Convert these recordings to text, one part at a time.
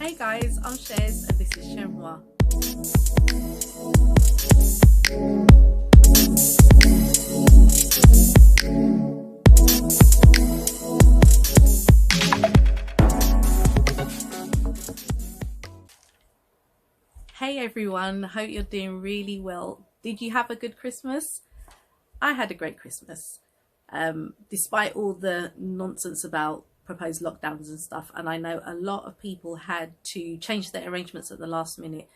Hey guys, I'm Chez and this is Chez M0i. Hey everyone, hope you're doing really well. Did you have a good Christmas? I had a great Christmas. Despite all the nonsense about proposed lockdowns and stuff, and I know a lot of people had to change their arrangements at the last minute,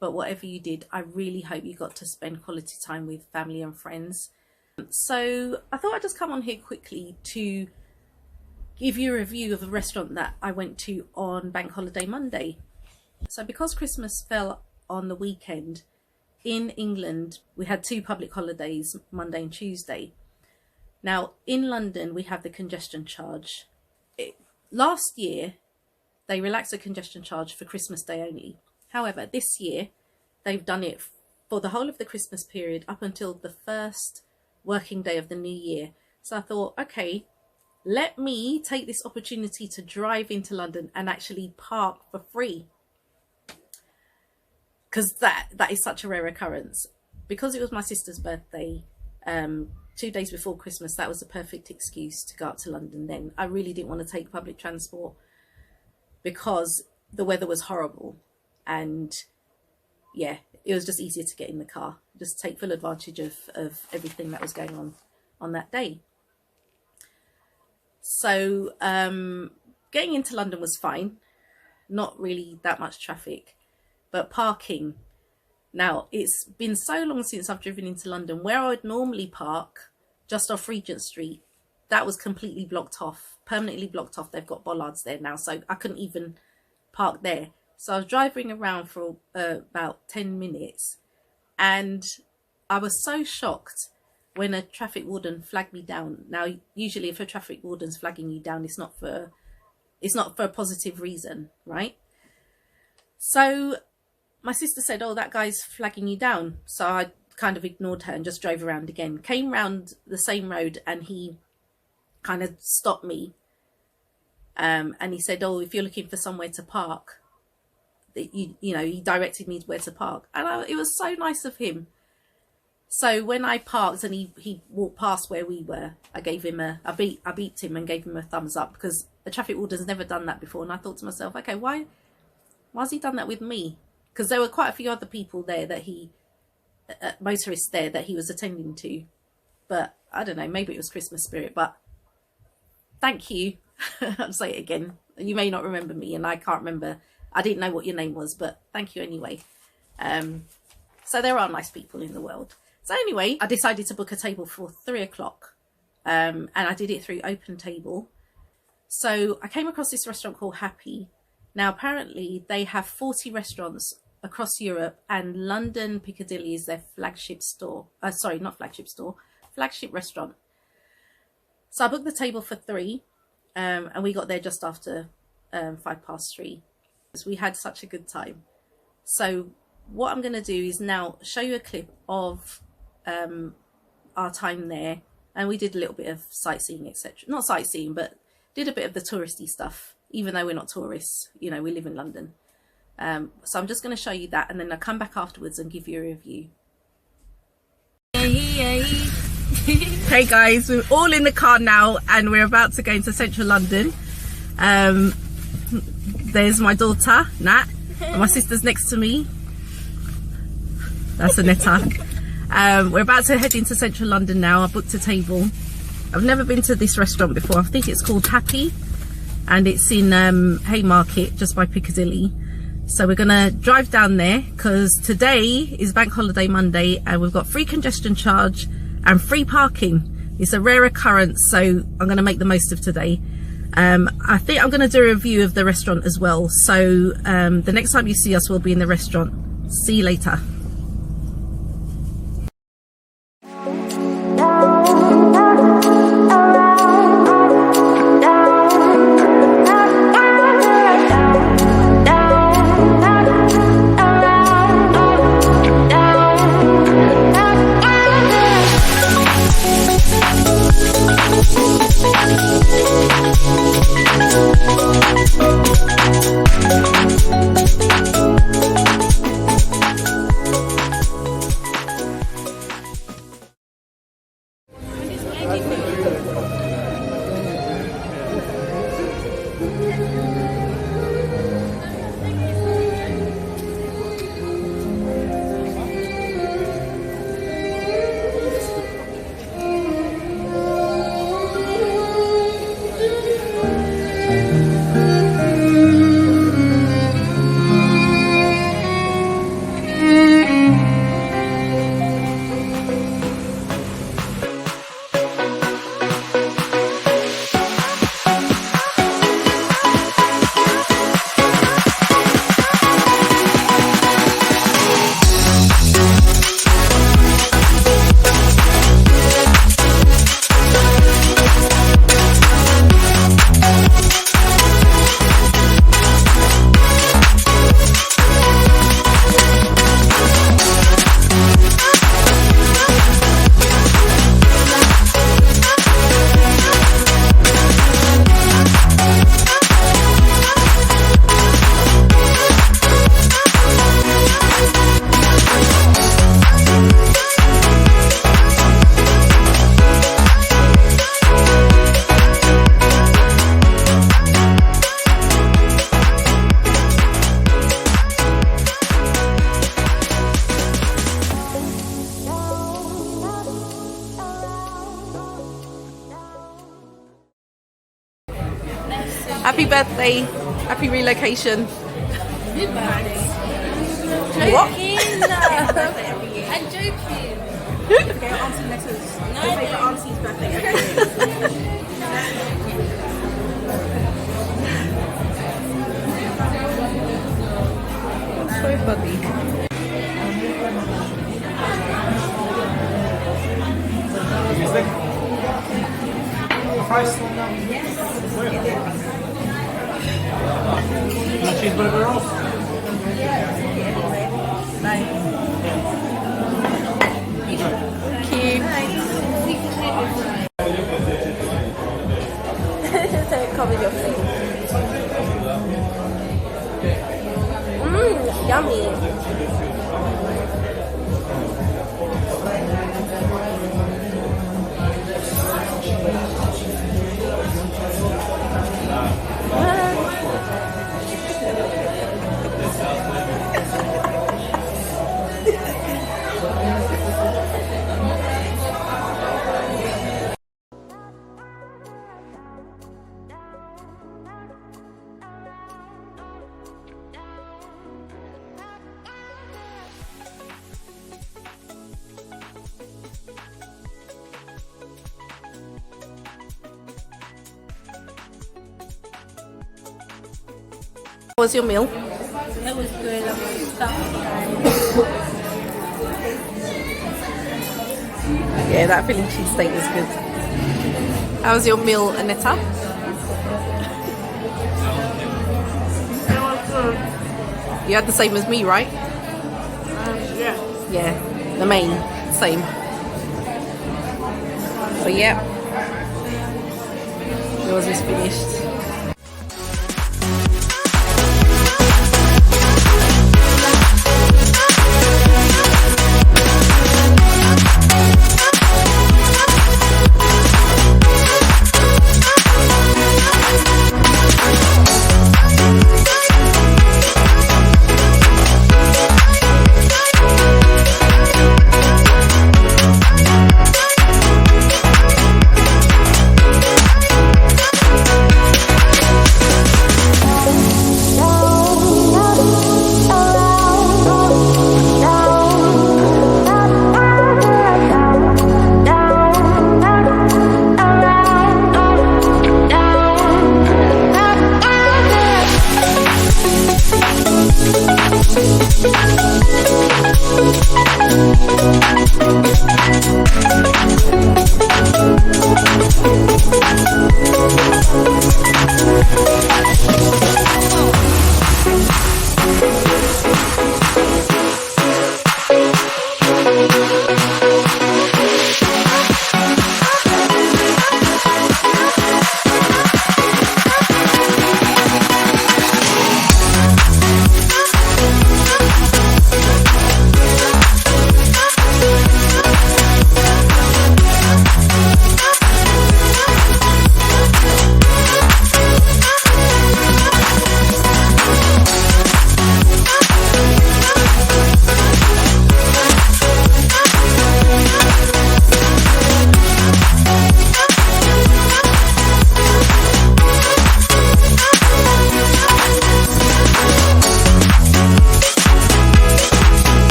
but whatever you did, I really hope you got to spend quality time with family and friends. So I thought I'd just come on here quickly to give you a review of a restaurant that I went to on Bank Holiday Monday. So because Christmas fell on the weekend, in England we had two public holidays, Monday and Tuesday. Now in London we have the congestion charge. Last year they relaxed the congestion charge for Christmas Day only. However, this year they've done it for the whole of the Christmas period up until the first working day of the new year. So I thought, okay, let me take this opportunity to drive into London and actually park for free, because that is such a rare occurrence. Because it was my sister's birthday 2 days before Christmas, that was the perfect excuse to go up to London then. I really didn't want to take public transport because the weather was horrible, and yeah, it was just easier to get in the car, just take full advantage of everything that was going on that day. So getting into London was fine, not really that much traffic, but parking. Now, it's been so long since I've driven into London. Where I would normally park, just off Regent Street, that was completely blocked off, permanently blocked off. They've got bollards there now, so I couldn't even park there. So I was driving around for about 10 minutes, and I was so shocked when a traffic warden flagged me down. Now, usually if a traffic warden's flagging you down, it's not for a positive reason, right? So my sister said, oh, that guy's flagging you down. So I kind of ignored her and just drove around again. Came round the same road and he kind of stopped me. And he said, oh, if you're looking for somewhere to park, you know, he directed me to where to park. And it was so nice of him. So when I parked and he walked past where we were, I gave him I beeped him and gave him a thumbs up, because the traffic warden's never done that before. And I thought to myself, okay, why's he done that with me? Because there were quite a few other people there that motorists there that he was attending to. But I don't know, maybe it was Christmas spirit. But thank you. I'll say it again. You may not remember me, and I can't remember. I didn't know what your name was, but thank you anyway. So there are nice people in the world. So anyway, I decided to book a table for 3 o'clock. And I did it through Open Table. So I came across this restaurant called Happy. Now, apparently they have 40 restaurants across Europe, and London Piccadilly is their flagship store. Sorry, not flagship store, flagship restaurant. So I booked the table for 3, and we got there just after 3:05. We had such a good time. So what I'm going to do is now show you a clip of our time there, and we did a little bit of sightseeing, etc. Not sightseeing, but did a bit of the touristy stuff, even though we're not tourists, you know, we live in London. So I'm just going to show you that, and then I'll come back afterwards and give you a review. Hey guys, we're all in the car now and we're about to go into central London. There's my daughter, Nat, and my sister's next to me. That's Anetta. We're about to head into central London now. I booked a table. I've never been to this restaurant before. I think it's called Happy, and it's in Haymarket, just by Piccadilly. So we're gonna drive down there because today is Bank Holiday Monday and we've got free congestion charge and free parking. It's a rare occurrence, so I'm gonna make the most of today. I think I'm gonna do a review of the restaurant as well. So the next time you see us, we'll be in the restaurant. See you later. birthday. Happy relocation. Good birthday. What? I'm joking. Okay, auntie letters. No, for auntie's birthday. So funny. Cheeseburger rolls? Thank you. Don't cover your face. Yummy. How was your meal? It was good. I was stuffed. Yeah, that Philly cheesesteak was good. How was your meal, Aneta? You had the same as me, right? Yeah. Yeah, the main, same. So yeah, yours is finished.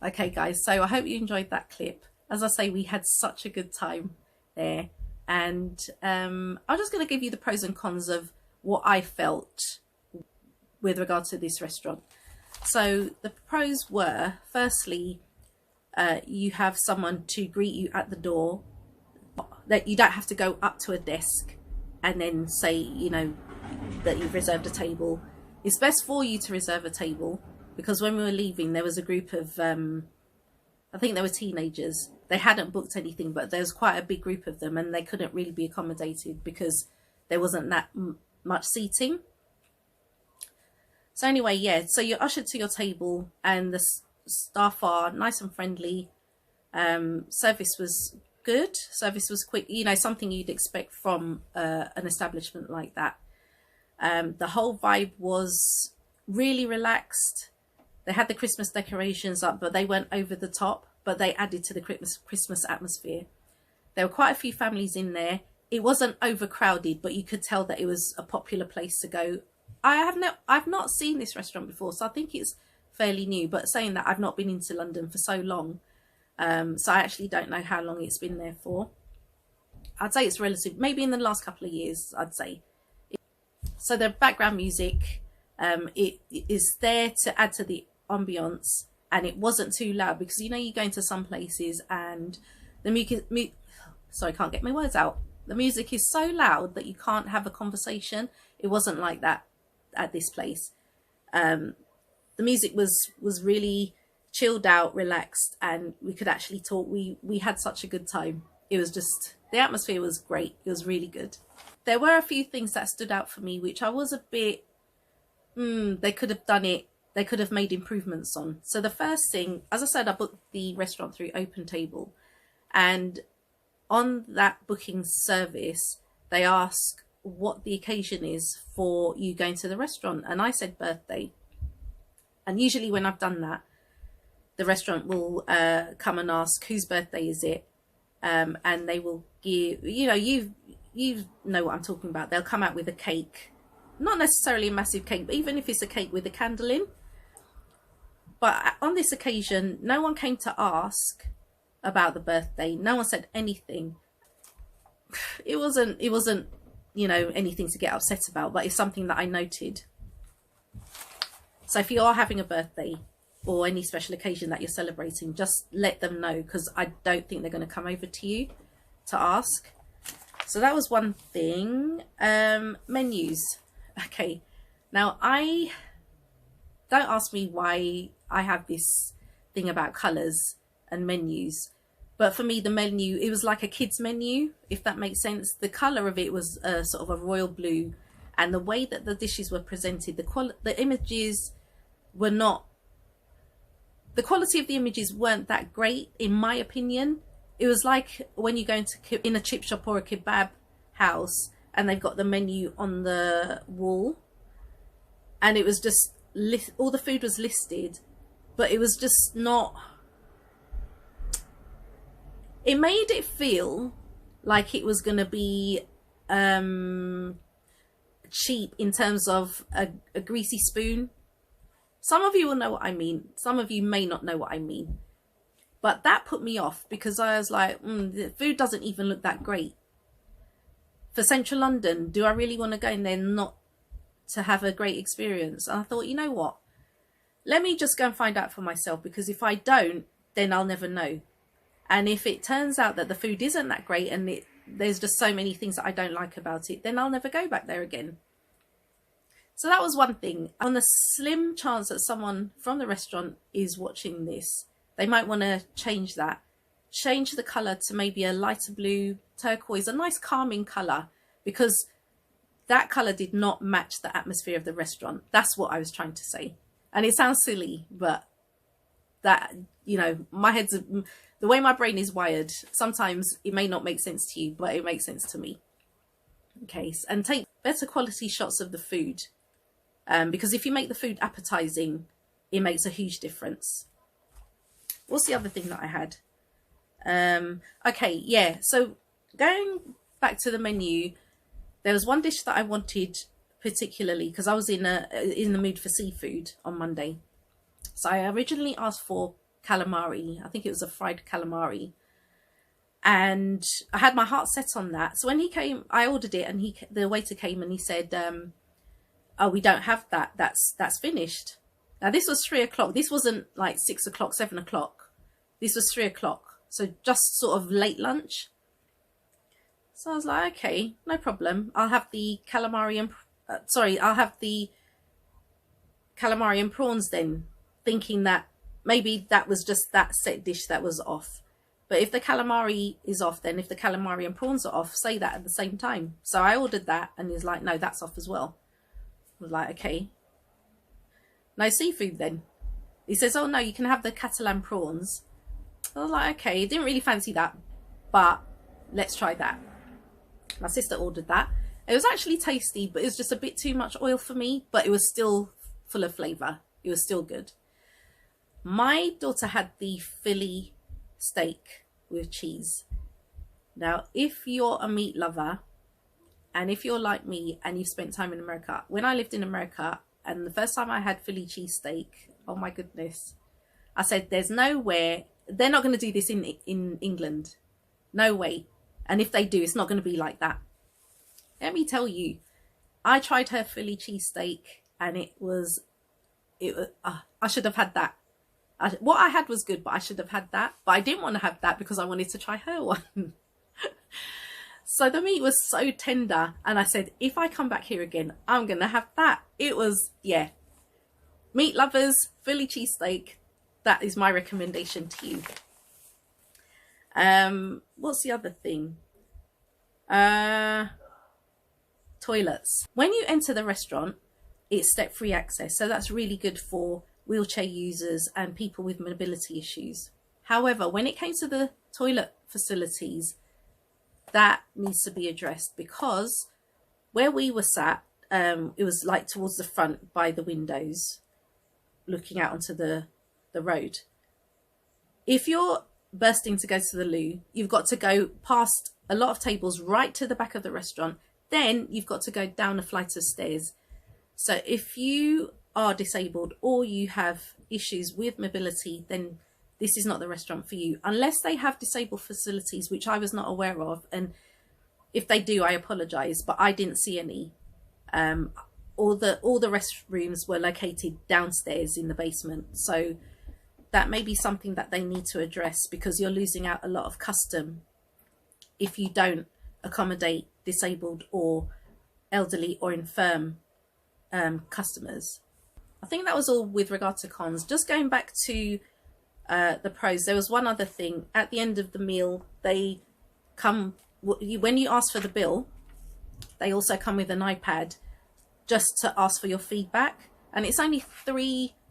Okay guys, so I hope you enjoyed that clip. As I say, we had such a good time there, and I'm just going to give you the pros and cons of what I felt with regard to this restaurant. So the pros were, firstly, you have someone to greet you at the door, that you don't have to go up to a desk and then say, you know, that you've reserved a table. It's best for you to reserve a table, because when we were leaving there was a group of I I think they were teenagers. They hadn't booked anything, but there was quite a big group of them and they couldn't really be accommodated because there wasn't that much seating. So anyway, yeah, so you're ushered to your table and the staff are nice and friendly. Service was good. Service was quick, you know, something you'd expect from an establishment like that. The whole vibe was really relaxed. They had the Christmas decorations up, but they weren't over the top, but they added to the Christmas atmosphere. There were quite a few families in there. It wasn't overcrowded, but you could tell that it was a popular place to go. I've not seen this restaurant before, so I think it's fairly new, but saying that, I've not been into London for so long. So I actually don't know how long it's been there for. I'd say it's relative, maybe in the last couple of years, I'd say. So the background music, it is there to add to the ambience, and it wasn't too loud, because you know you go into some places and the sorry, I can't get my words out. The music is so loud that you can't have a conversation. It wasn't like that at this place. The music was really chilled out, relaxed, and we could actually talk. We had such a good time. It was just, the atmosphere was great. It was really good. There were a few things that stood out for me, which I was a bit, they could have done it. They could have made improvements on. So the first thing, as I said, I booked the restaurant through OpenTable, and on that booking service, they ask what the occasion is for you going to the restaurant. And I said birthday. And usually when I've done that, the restaurant will come and ask whose birthday is it. And they will give, you know what I'm talking about. They'll come out with a cake, not necessarily a massive cake, but even if it's a cake with a candle in. But on this occasion, no one came to ask about the birthday. No one said anything. It wasn't, you know, anything to get upset about, but it's something that I noted. So if you are having a birthday or any special occasion that you're celebrating, just let them know, because I don't think they're going to come over to you to ask. So that was one thing. Menus. Okay. Now, don't ask me why I have this thing about colours and menus. But for me, the menu, it was like a kid's menu, if that makes sense. The colour of it was sort of a royal blue. And the way that the dishes were presented, the images were not... The quality of the images weren't that great, in my opinion. It was like when you go in a chip shop or a kebab house and they've got the menu on the wall. And it was just... all the food was listed, but it was just not... It made it feel like it was going to be cheap in terms of a greasy spoon. Some of you will know what I mean. Some of you may not know what I mean. But that put me off, because I was like, the food doesn't even look that great. For Central London, do I really want to go in there not to have a great experience? And I thought, you know what? Let me just go and find out for myself, because if I don't, then I'll never know. And if it turns out that the food isn't that great and there's just so many things that I don't like about it, then I'll never go back there again. So that was one thing. On the slim chance that someone from the restaurant is watching this, they might want to change that. Change the colour to maybe a lighter blue, turquoise, a nice calming colour, because that colour did not match the atmosphere of the restaurant. That's what I was trying to say. And it sounds silly, but that, you know, the way my brain is wired, sometimes it may not make sense to you, but it makes sense to me. Okay, and take better quality shots of the food. Because if you make the food appetizing, it makes a huge difference. What's the other thing that I had? Okay, yeah, so going back to the menu, there was one dish that I wanted particularly, because I was in the mood for seafood on Monday. So I originally asked for calamari. I think it was a fried calamari. And I had my heart set on that. So when he came, I ordered it, and the waiter came and he said, oh, we don't have that. That's finished. Now, this was 3 o'clock. This wasn't like 6 o'clock, 7 o'clock. This was 3 o'clock. So just sort of late lunch. So I was like, okay, no problem. I'll have the calamari and... I'll have the calamari and prawns then, thinking that maybe that was just that set dish that was off. But if the calamari is off, then if the calamari and prawns are off, say that at the same time. So I ordered that, and he was like, no, that's off as well. I was like, okay. No seafood then. He says, oh no, you can have the Catalan prawns. I was like, okay, didn't really fancy that, but let's try that. My sister ordered that. It was actually tasty, but it was just a bit too much oil for me, but it was still full of flavour. It was still good. My daughter had the Philly steak with cheese. Now, if you're a meat lover, and if you're like me and you've spent time in America, when I lived in America, and the first time I had Philly cheesesteak, oh my goodness, I said, there's nowhere, they're not going to do this in England. No way. And if they do, it's not going to be like that. Let me tell you, I tried her Philly cheesesteak, and it was I should have had that. What I had was good, but I should have had that. But I didn't want to have that because I wanted to try her one. So the meat was so tender, and I said, if I come back here again, I'm going to have that. It was, yeah. Meat lovers, Philly cheesesteak, that is my recommendation to you. What's the other thing? Toilets. When you enter the restaurant, it's step-free access, so that's really good for wheelchair users and people with mobility issues. However, when it came to the toilet facilities, that needs to be addressed, because where we were sat, it was like towards the front by the windows looking out onto the road. If you're bursting to go to the loo, you've got to go past a lot of tables right to the back of the restaurant. Then you've got to go down a flight of stairs. So if you are disabled or you have issues with mobility, then this is not the restaurant for you, unless they have disabled facilities, which I was not aware of. And if they do, I apologize, but I didn't see any. All the restrooms were located downstairs in the basement. So that may be something that they need to address, because you're losing out a lot of custom if you don't accommodate disabled or elderly or infirm customers. I think that was all with regard to cons. Just going back to the pros, there was one other thing. At the end of the meal, they come, when you ask for the bill, they also come with an iPad just to ask for your feedback. And it's only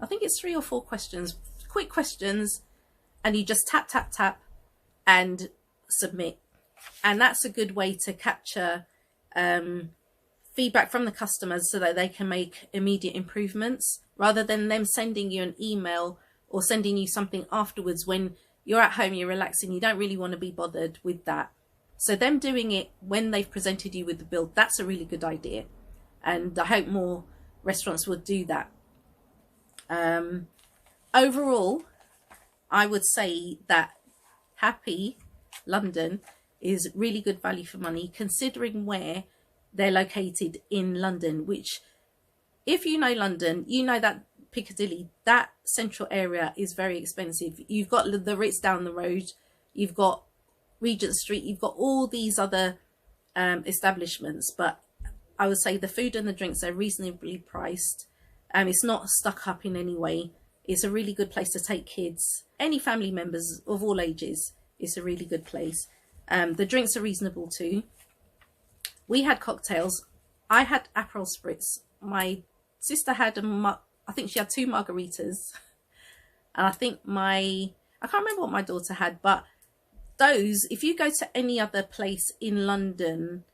I think it's 3 or 4 questions, quick questions, and you just tap, tap, tap and submit. And that's a good way to capture feedback from the customers so that they can make immediate improvements, rather than them sending you an email or sending you something afterwards when you're at home, you're relaxing, you don't really want to be bothered with that. So them doing it when they've presented you with the bill, that's a really good idea. And I hope more restaurants would do that. Overall, I would say that Happy London is really good value for money, considering where they're located in London, which, if you know London, you know that Piccadilly, that central area, is very expensive. You've got the Ritz down the road, you've got Regent Street, you've got all these other establishments, but I would say the food and the drinks are reasonably priced. It's not stuck up in any way. It's a really good place to take kids, any family members of all ages. It's a really good place. The drinks are reasonable too. We had cocktails. I had Aperol Spritz. My sister had I think she had 2 margaritas. And I think I can't remember what my daughter had, but those, if you go to any other place in London,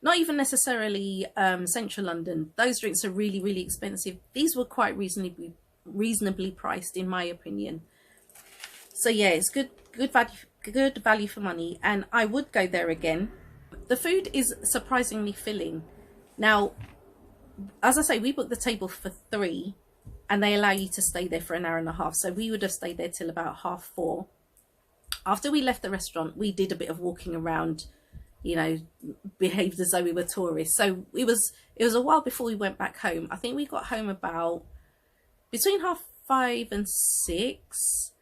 not even necessarily central London, those drinks are really, really expensive. These were quite reasonably priced, in my opinion. So yeah, it's good value for money, and I would go there again. The food is surprisingly filling. Now, as I say, we booked the table for 3, and they allow you to stay there for an hour and a half. So we would have stayed there till about 4:30. After we left the restaurant, we did a bit of walking around, you know, behaved as though we were tourists. So it was a while before we went back home. I think we got home about between 5:30 and 6.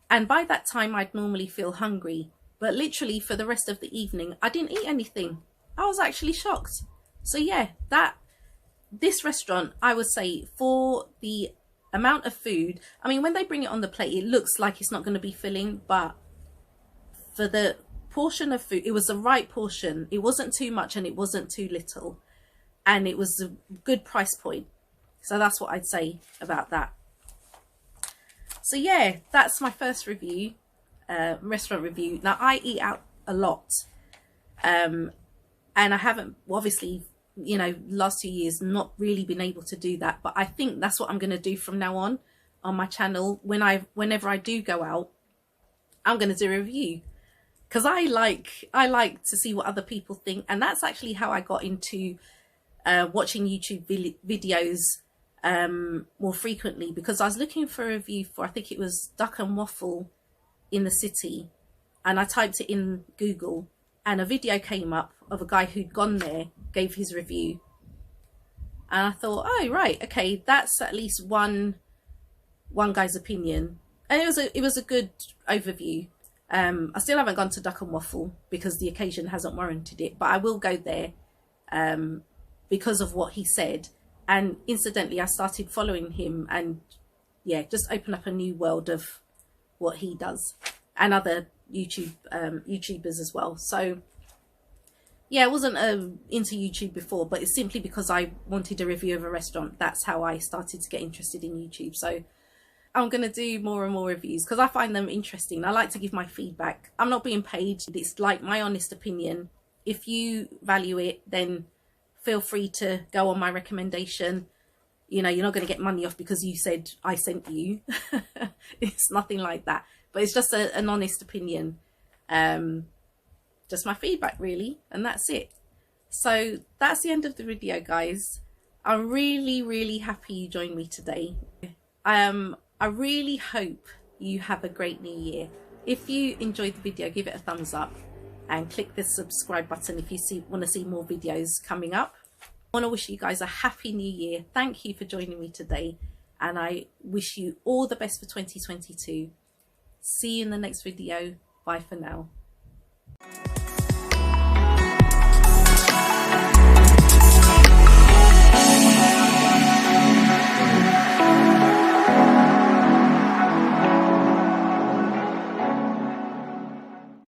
And by that time, I'd normally feel hungry. But literally for the rest of the evening, I didn't eat anything. I was actually shocked. So yeah, this restaurant, I would say, for the amount of food, I mean, when they bring it on the plate, it looks like it's not going to be filling, but for the portion of food, it was the right portion. It wasn't too much and it wasn't too little, and it was a good price point. So that's what I'd say about that. So yeah, that's my first review, restaurant review. Now I eat out a lot, and I haven't, obviously, you know, last 2 years not really been able to do that, but I think that's what I'm going to do from now on my channel. Whenever I do go out, I'm going to do a review, because I like to see what other people think. And that's actually how I got into watching YouTube videos more frequently, because I was looking for a review for, I think it was duck and waffle in the city, and I typed it in Google, and a video came up of a guy who'd gone there, gave his review, and I thought, oh right, okay, that's at least one guy's opinion, and it was a good overview. I still haven't gone to duck and waffle because the occasion hasn't warranted it, but I will go there because of what he said. And incidentally, I started following him, and yeah, just open up a new world of what he does, and other YouTubers as well. So yeah, I wasn't into YouTube before, but it's simply because I wanted a review of a restaurant. That's how I started to get interested in YouTube. So I'm going to do more and more reviews because I find them interesting. I like to give my feedback. I'm not being paid. It's like my honest opinion. If you value it, then feel free to go on my recommendation. You know, you're not going to get money off because you said I sent you. It's nothing like that. But it's just an honest opinion. Just my feedback, really. And that's it. So that's the end of the video, guys. I'm really, really happy you joined me today. I really hope you have a great new year. If you enjoyed the video, give it a thumbs up and click the subscribe button if you want to see more videos coming up. I want to wish you guys a happy new year. Thank you for joining me today, and I wish you all the best for 2022. See you in the next video. Bye for now.